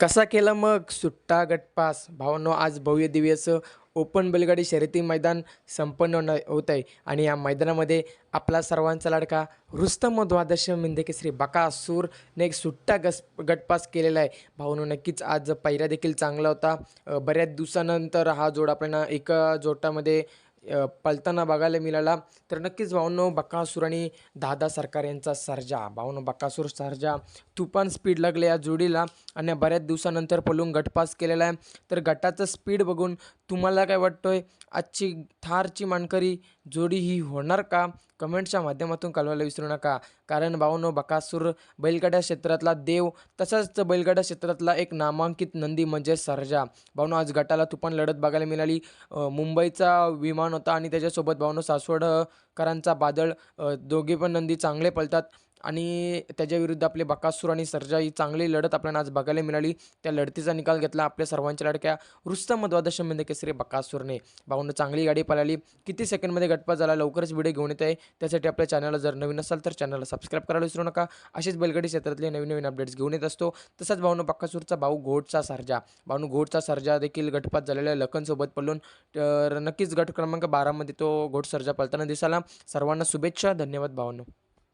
कसा केला मग सुट्टा गटपास? भावांनो, आज भव्य दिव्य असं ओपन बैलगाडी शर्यती मैदान संपन्न होत आहे आणि या मैदानामध्ये आपला सर्वांचा लाडका रुस्तम द्वादश मिंदेकेसरी बकासूरने एक सुट्टा गटपास केलेला आहे. भावांनो, नक्कीच आज पहिरा देखील चांगला होता. बऱ्याच दिवसानंतर हा जोड आपल्याला एका जोटामध्ये पळताना बघायला मिळाला. तर नक्कीच भावांनो, बकासूर आणि दादा सरकार यांचा सर्जा. भावांनो, बकासूर सर्जा तुफान स्पीड लागले या जोडीला आणि बऱ्याच दिवसानंतर पळून गटपास केलेला आहे. तर गटाचं स्पीड बघून तुम्हाला काय वाटतंय, आजची थारची मानकरी जोडी ही होणार का? कमेंटच्या माध्यमातून कळवायला विसरू नका. कारण भावांनो, बकासूर बैलगाड्या क्षेत्रातला देव, तसंच बैलगाड्या क्षेत्रातला एक नामांकित नंदी म्हणजे सर्जा. भावांनो, आज गटाला तुफान लढत बघायला मिळाली. मुंबईचा विमान होता आणि त्याच्यासोबत भावांनो सासवडकरांचा बादल, दोघे पण नंदी चांगले पळतात आणि त्याच्याविरुद्ध आपले बकासूर आणि सर्जा ही चांगली लढत आपल्याला आज बघायला मिळाली. त्या लढतीचा निकाल घेतला आपल्या सर्वांच्या लाडक्या रुस्तम द्वादश केसरी बकासूरने. भावांनो, चांगली गाडी पळाली. किती सेकंडमध्ये गटपास झाला, लवकरच व्हिडिओ घेऊन येत आहे. त्यासाठी आपल्या चॅनलला जर नवीन असाल तर चॅनलला सबस्क्राईब करायला विसरू नका. असेच बैलगाडी क्षेत्रातले नवीन नवीन अपडेट्स घेऊन येत असतो. तसंच भावांनो, बकासूरचा भाऊ घोटचा सर्जा, भावांनो घोटचा सर्जा देखील गटपास झालेल्या लखनसोबत पळून, तर नक्कीच गट क्रमांक 12 मध्ये तो घोट सर्जा पळताना दिसाला. सर्वांना शुभेच्छा. धन्यवाद भावांनो.